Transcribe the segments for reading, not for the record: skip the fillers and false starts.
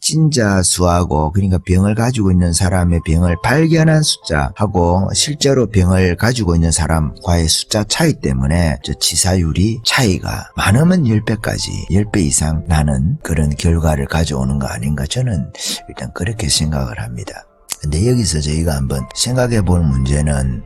확진자 수하고 그러니까 병을 가지고 있는 사람의 병을 발견한 숫자하고 실제로 병을 가지고 있는 사람과의 숫자 차이 때문에 저 치사율이 차이가 많으면 10배까지 10배 이상 나는 그런 결과를 가져오는 거 아닌가 저는 일단 그렇게 생각을 합니다. 근데 여기서 저희가 한번 생각해 볼 문제는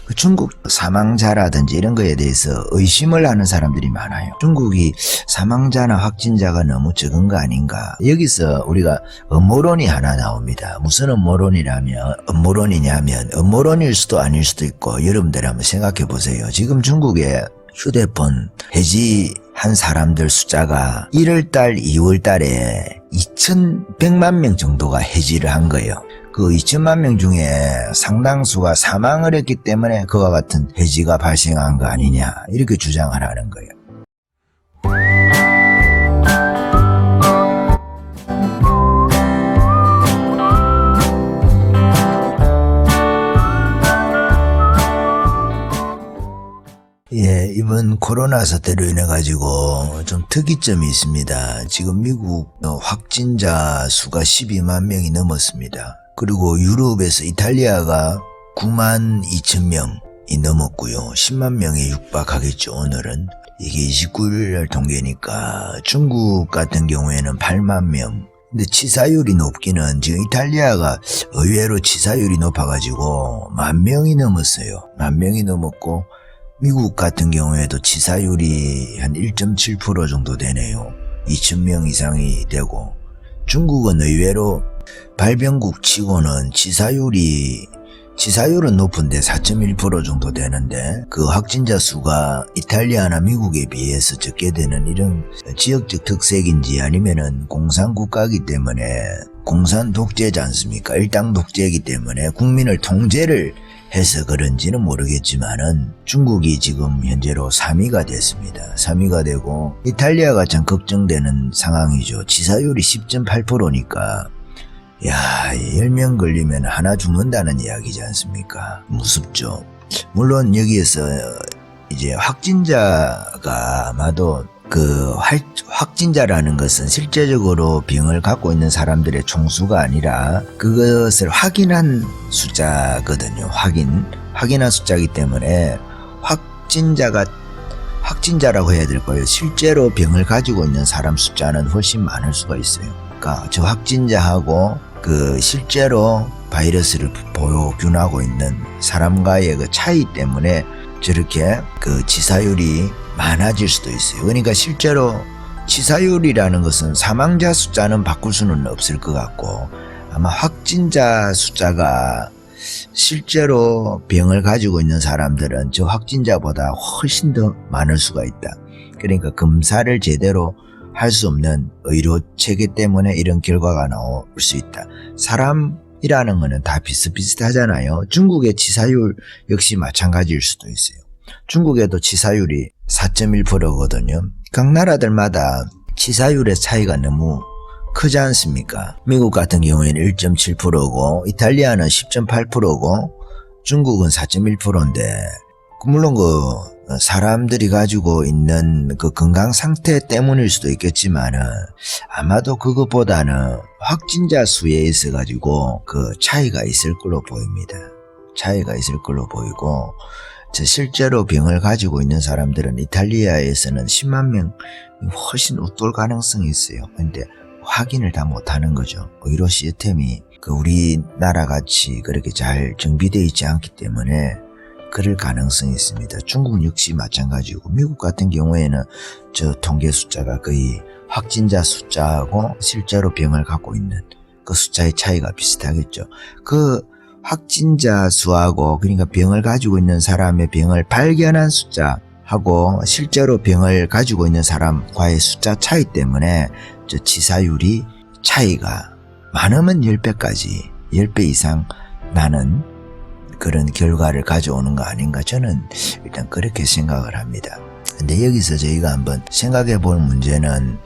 그 중국 사망자라든지 이런 거에 대해서 의심을 하는 사람들이 많아요. 중국이 사망자나 확진자가 너무 적은 거 아닌가. 여기서 우리가 음모론이 하나 나옵니다. 무슨 음모론이냐면 음모론일 수도 아닐 수도 있고 여러분들 한번 생각해 보세요. 지금 중국의 휴대폰 해지한 사람들 숫자가 1월달, 2월달에 2100만 명 정도가 해지를 한 거예요. 그 2000만 명 중에 상당수가 사망을 했기 때문에 그와 같은 해지가 발생한 거 아니냐 이렇게 주장을 하는 거예요. 예, 이번 코로나 사태로 인해 가지고 좀 특이점이 있습니다. 지금 미국 확진자 수가 12만 명이 넘었습니다. 그리고 유럽에서 이탈리아가 9만 2천 명이 넘었고요. 10만 명에 육박하겠죠, 오늘은. 이게 29일 통계니까 중국 같은 경우에는 8만 명. 근데 치사율이 높기는 지금 이탈리아가 의외로 치사율이 높아가지고 10,000명이 넘었어요. 10,000명이 넘었고 미국 같은 경우에도 치사율이 한 1.7% 정도 되네요. 2,000명 이상이 되고 중국은 의외로 발병국 치고는 치사율은 높은데 4.1% 정도 되는데 그 확진자 수가 이탈리아나 미국에 비해서 적게 되는 이런 지역적 특색인지 아니면은 공산국가이기 때문에 공산 독재지 않습니까? 일당 독재이기 때문에 국민을 통제를 해서 그런지는 모르겠지만은 중국이 지금 현재로 3위가 됐습니다. 3위가 되고 이탈리아가 참 걱정되는 상황이죠. 치사율이 10.8%니까 야, 10명 걸리면 하나 죽는다는 이야기지 않습니까? 무섭죠. 물론 여기에서 이제 확진자가 아마도 그 확진자라는 것은 실제적으로 병을 갖고 있는 사람들의 총수가 아니라 그것을 확인한 숫자거든요. 확인한 숫자이기 때문에 확진자라고 해야 될 거예요. 실제로 병을 가지고 있는 사람 숫자는 훨씬 많을 수가 있어요. 그러니까 저 확진자하고 그 실제로 바이러스를 보균하고 있는 사람과의 그 차이 때문에 저렇게 그 치사율이 많아질 수도 있어요. 그러니까 실제로 치사율이라는 것은 사망자 숫자는 바꿀 수는 없을 것 같고 아마 확진자 숫자가 실제로 병을 가지고 있는 사람들은 저 확진자보다 훨씬 더 많을 수가 있다. 그러니까 검사를 제대로 할 수 없는 의료 체계 때문에 이런 결과가 나올 수 있다. 사람이라는 거는 다 비슷비슷하잖아요. 중국의 치사율 역시 마찬가지일 수도 있어요. 중국에도 치사율이 4.1%거든요. 각 나라들마다 치사율의 차이가 너무 크지 않습니까? 미국 같은 경우에는 1.7%고 이탈리아는 10.8%고 중국은 4.1%인데 물론 사람들이 가지고 있는 그 건강 상태 때문일 수도 있겠지만은 아마도 그것보다는 확진자 수에 있어 가지고 그 차이가 있을 걸로 보입니다. 차이가 있을 걸로 보이고 실제로 병을 가지고 있는 사람들은 이탈리아에서는 10만 명 훨씬 웃돌 가능성이 있어요. 근데 확인을 다 못하는 거죠. 의료 시스템이 그 우리나라 같이 그렇게 잘 정비되어 있지 않기 때문에 그럴 가능성이 있습니다. 중국은 역시 마찬가지고 미국 같은 경우에는 저 통계 숫자가 거의 확진자 숫자하고 실제로 병을 갖고 있는 그 숫자의 차이가 비슷하겠죠. 그 확진자 수하고 그러니까 병을 가지고 있는 사람의 병을 발견한 숫자하고 실제로 병을 가지고 있는 사람과의 숫자 차이 때문에 저 치사율이 차이가 많으면 10배까지 10배 이상 나는 그런 결과를 가져오는 거 아닌가 저는 일단 그렇게 생각을 합니다. 근데 여기서 저희가 한번 생각해 볼 문제는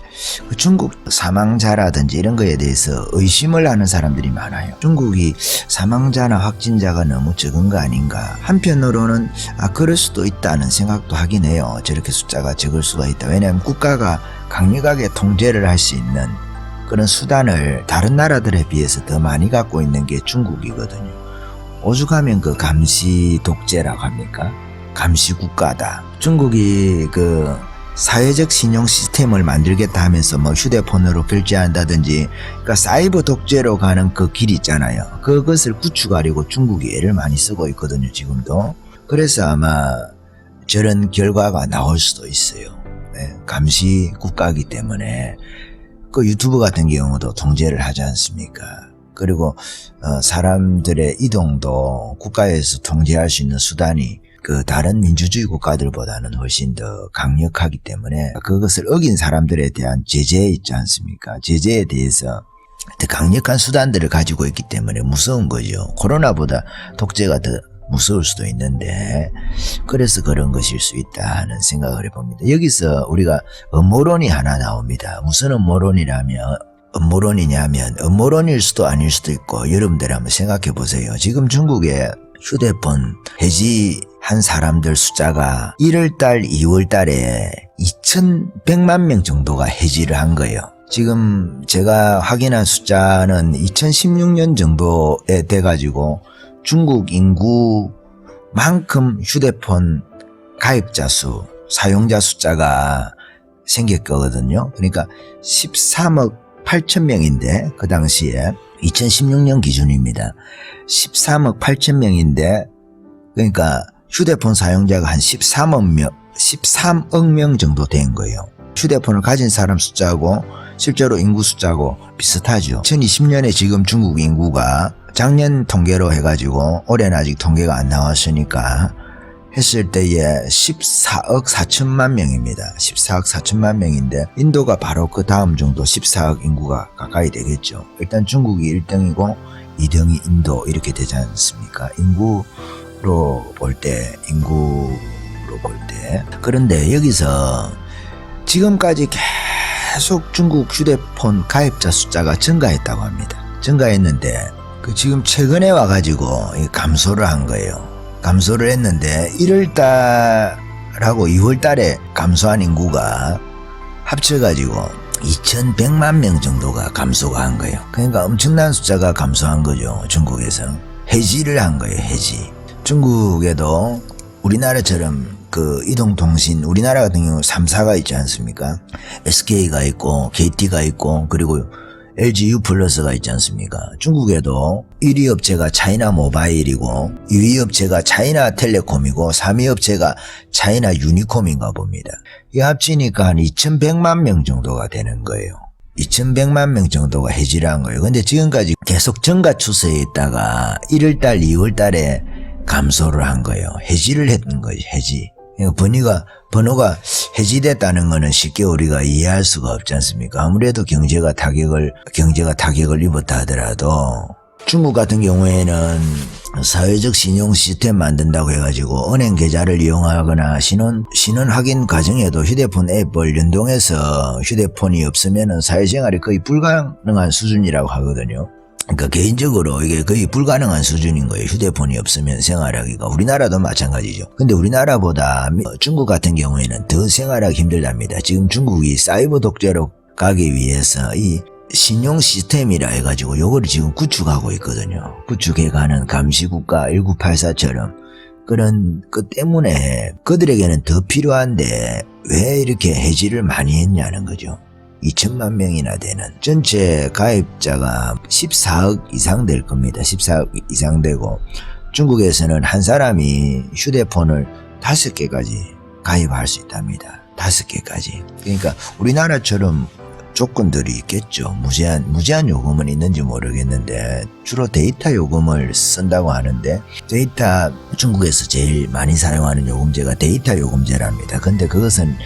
그 중국 사망자라든지 이런 거에 대해서 의심을 하는 사람들이 많아요. 중국이 사망자나 확진자가 너무 적은 거 아닌가. 한편으로는 그럴 수도 있다는 생각도 하긴 해요. 저렇게 숫자가 적을 수가 있다. 왜냐하면 국가가 강력하게 통제를 할 수 있는 그런 수단을 다른 나라들에 비해서 더 많이 갖고 있는 게 중국이거든요. 오죽하면 그 감시 독재라고 합니까? 감시 국가다. 중국이 그 사회적 신용 시스템을 만들겠다 하면서 뭐 휴대폰으로 결제한다든지, 그러니까 사이버 독재로 가는 그 길 있잖아요. 그것을 구축하려고 중국이 애를 많이 쓰고 있거든요, 지금도. 그래서 아마 저런 결과가 나올 수도 있어요. 네, 감시 국가이기 때문에. 그 유튜브 같은 경우도 통제를 하지 않습니까? 그리고 사람들의 이동도 국가에서 통제할 수 있는 수단이 그 다른 민주주의 국가들보다는 훨씬 더 강력하기 때문에 그것을 어긴 사람들에 대한 제재 있지 않습니까? 제재에 대해서 더 강력한 수단들을 가지고 있기 때문에 무서운 거죠. 코로나보다 독재가 더 무서울 수도 있는데, 그래서 그런 것일 수 있다 하는 생각을 해봅니다. 여기서 우리가 음모론이 하나 나옵니다. 무슨 음모론이냐면 음모론일 수도 아닐 수도 있고, 여러분들 한번 생각해 보세요. 지금 중국에 휴대폰 해지한 사람들 숫자가 1월달 2월달에 2100만 명 정도가 해지를 한 거예요. 지금 제가 확인한 숫자는 2016년 정도에 돼가지고 중국 인구만큼 휴대폰 가입자 수, 사용자 숫자가 생겼거든요. 그러니까 13억 8천 명인데, 그 당시에 2016년 기준입니다. 13억 8천 명인데, 그러니까 휴대폰 사용자가 한 13억 명 정도 된 거예요. 휴대폰을 가진 사람 숫자하고 실제로 인구 숫자하고 비슷하죠. 2020년에 지금 중국 인구가 작년 통계로 해가지고 올해는 아직 통계가 안 나왔으니까 했을 때에 14억 4천만 명입니다. 14억 4천만 명인데 인도가 바로 그 다음 정도 14억 인구가 가까이 되겠죠. 일단 중국이 1등이고 2등이 인도 이렇게 되지 않습니까? 인구로 볼 때. 그런데 여기서 지금까지 계속 중국 휴대폰 가입자 숫자가 증가했다고 합니다. 증가했는데 그 지금 최근에 와가지고 감소를 한 거예요. 감소를 했는데 1월달하고 2월달에 감소한 인구가 합쳐가지고 2100만 명 정도가 감소가 한 거예요. 그러니까 엄청난 숫자가 감소한 거죠. 중국에서 해지를 한 거예요. 해지. 중국에도 우리나라처럼 그 이동통신, 우리나라 같은 경우 3사가 있지 않습니까? SK가 있고 KT가 있고 그리고 LG U+가 있지 않습니까? 중국에도 1위 업체가 차이나 모바일이고 2위 업체가 차이나 텔레콤이고 3위 업체가 차이나 유니콤인가 봅니다. 이 합치니까 한 2100만 명 정도가 되는 거예요. 2100만 명 정도가 해지를 한 거예요. 근데 지금까지 계속 증가 추세에 있다가 1월달, 2월달에 감소를 한 거예요. 해지를 했던 거예요. 해지. 번호가 해지됐다는 거는 쉽게 우리가 이해할 수가 없지 않습니까? 아무래도 경제가 타격을 입었다 하더라도 중국 같은 경우에는 사회적 신용 시스템 만든다고 해가지고 은행 계좌를 이용하거나 신원 확인 과정에도 휴대폰 앱을 연동해서 휴대폰이 없으면은 사회생활이 거의 불가능한 수준이라고 하거든요. 그러니까 개인적으로 이게 거의 불가능한 수준인 거예요. 휴대폰이 없으면 생활하기가. 우리나라도 마찬가지죠. 근데 우리나라보다 중국 같은 경우에는 더 생활하기 힘들답니다. 지금 중국이 사이버 독재로 가기 위해서 이 신용 시스템이라 해가지고 요거를 지금 구축하고 있거든요. 구축해가는 감시국가 1984처럼 그런 것 때문에 그들에게는 더 필요한데 왜 이렇게 해지를 많이 했냐는 거죠. 2천만 명이나 되는 전체 가입자가 14억 이상 될 겁니다. 14억 이상 되고 중국에서는 한 사람이 휴대폰을 5개까지 가입할 수 있답니다. 5개까지. 그러니까 우리나라처럼 조건들이 있겠죠. 무제한 요금은 있는지 모르겠는데 주로 데이터 요금을 쓴다고 하는데 중국에서 제일 많이 사용하는 요금제가 데이터 요금제랍니다. 근데 그것은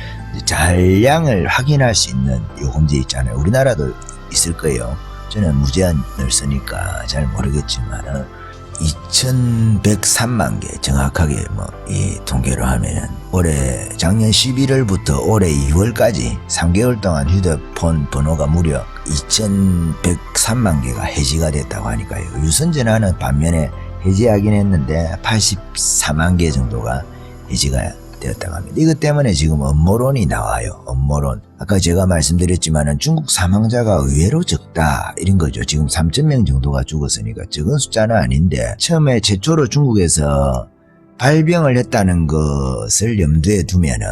잔량을 확인할 수 있는 요금제 있잖아요. 우리나라도 있을 거예요. 저는 무제한을 쓰니까 잘 모르겠지만 2103만 개 정확하게 이 통계로 하면은 올해 작년 11월부터 올해 2월까지 3개월 동안 휴대폰 번호가 무려 2103만 개가 해지가 됐다고 하니까요. 유선전화는 반면에 해지하긴 했는데 84만 개 정도가 해지가 되었다고 합니다. 이것 때문에 지금 음모론이 나와요. 음모론. 아까 제가 말씀드렸지만은 중국 사망자가 의외로 적다 이런 거죠. 지금 3,000명 정도가 죽었으니까 적은 숫자는 아닌데 처음에 최초로 중국에서 발병을 했다는 것을 염두에 두면은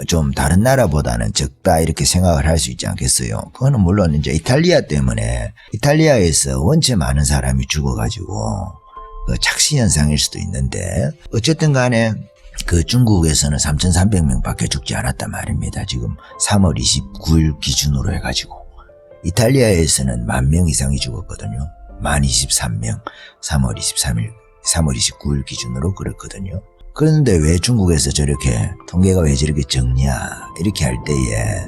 좀 다른 나라보다는 적다 이렇게 생각을 할 수 있지 않겠어요. 그거는 물론 이제 이탈리아 때문에 이탈리아에서 원체 많은 사람이 죽어가지고 그 착시 현상일 수도 있는데 어쨌든 간에 그 중국에서는 3,300명 밖에 죽지 않았단 말입니다. 지금 3월 29일 기준으로 해가지고 이탈리아에서는 10,000명 이상이 죽었거든요. 10,023명 3월 29일 기준으로 그렇거든요. 그런데 왜 중국에서 저렇게 통계가 왜 저렇게 적냐 이렇게 할 때에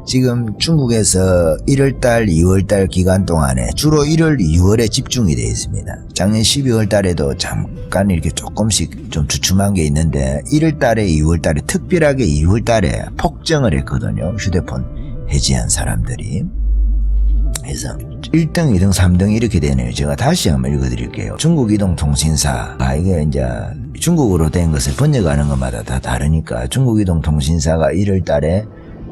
지금 중국에서 1월달 2월달 기간 동안에 주로 1월 2월에 집중이 되어 있습니다. 작년 12월달에도 잠깐 이렇게 조금씩 좀 주춤한 게 있는데 1월달에 2월달에 특별하게 2월달에 폭증을 했거든요. 휴대폰 해지한 사람들이. 그래서 1등, 2등, 3등 이렇게 되네요. 제가 다시 한번 읽어드릴게요. 중국 이동통신사. 이게 이제 중국어로 된 것을 번역하는 것마다 다 다르니까 중국 이동통신사가 1월 달에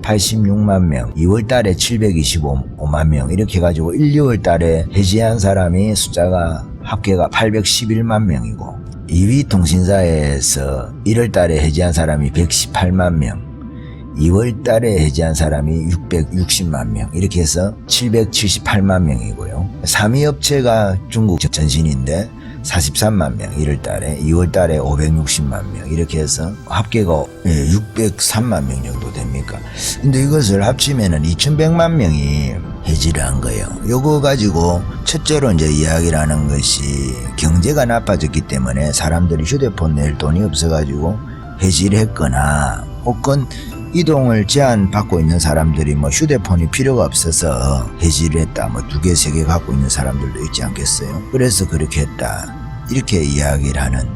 86만 명, 2월 달에 725만 명 이렇게 해가지고 1, 2월 달에 해지한 사람이 숫자가 합계가 811만 명이고 2위 통신사에서 1월 달에 해지한 사람이 118만 명, 2월 달에 해지한 사람이 660만 명 이렇게 해서 778만 명이고요. 3위 업체가 중국 전신인데 43만 명 1월 달에 2월 달에 560만 명 이렇게 해서 합계가 603만 명 정도 됩니까? 근데 이것을 합치면은 2100만 명이 해지를 한 거예요. 요거 가지고 첫째로 이제 이야기를 하는 것이 경제가 나빠졌기 때문에 사람들이 휴대폰 낼 돈이 없어가지고 해지를 했거나 혹은 이동을 제한받고 있는 사람들이 뭐 휴대폰이 필요가 없어서 해지를 했다. 뭐 2개, 3개 갖고 있는 사람들도 있지 않겠어요? 그래서 그렇게 했다. 이렇게 이야기를 하는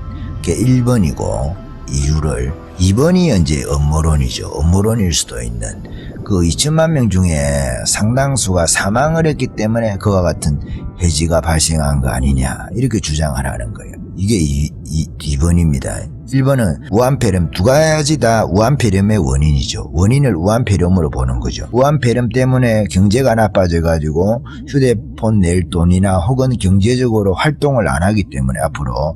게 1번이고 이유를 2번이 이제 음모론이죠. 음모론일 수도 있는 그 2천만 명 중에 상당수가 사망을 했기 때문에 그와 같은 해지가 발생한 거 아니냐 이렇게 주장을 하는 거예요. 이게 2번입니다. 1번은 우한폐렴 두 가지 다 우한폐렴의 원인이죠. 원인을 우한폐렴으로 보는 거죠. 우한폐렴 때문에 경제가 나빠져가지고 휴대폰 낼 돈이나 혹은 경제적으로 활동을 안 하기 때문에 앞으로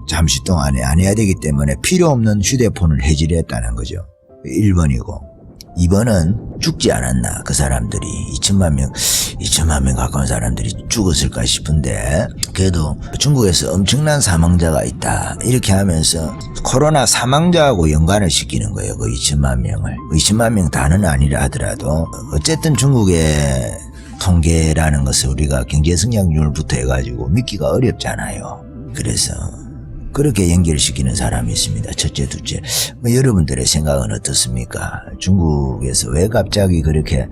잠시 동안에 안 해야 되기 때문에 필요 없는 휴대폰을 해지를 했다는 거죠. 1번이고 2번은 죽지 않았나 그 사람들이 2천만 명 가까운 사람들이 죽었을까 싶은데 그래도 중국에서 엄청난 사망자가 있다 이렇게 하면서 코로나 사망자하고 연관을 시키는 거예요. 그 2천만 명을 2천만 명 다는 아니라 하더라도 어쨌든 중국의 통계라는 것을 우리가 경제 성장률부터 해가지고 믿기가 어렵잖아요. 그래서 그렇게 연결시키는 사람이 있습니다. 첫째, 둘째. 여러분들의 생각은 어떻습니까? 중국에서 왜 갑자기 그렇게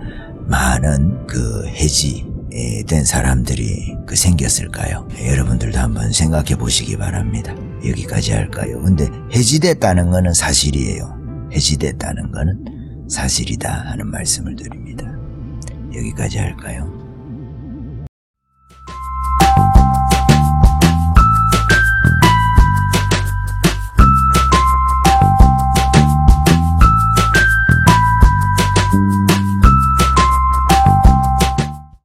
많은 그 해지된 사람들이 생겼을까요? 여러분들도 한번 생각해 보시기 바랍니다. 여기까지 할까요? 근데 해지됐다는 거는 사실이에요. 해지됐다는 거는 사실이다 하는 말씀을 드립니다. 여기까지 할까요?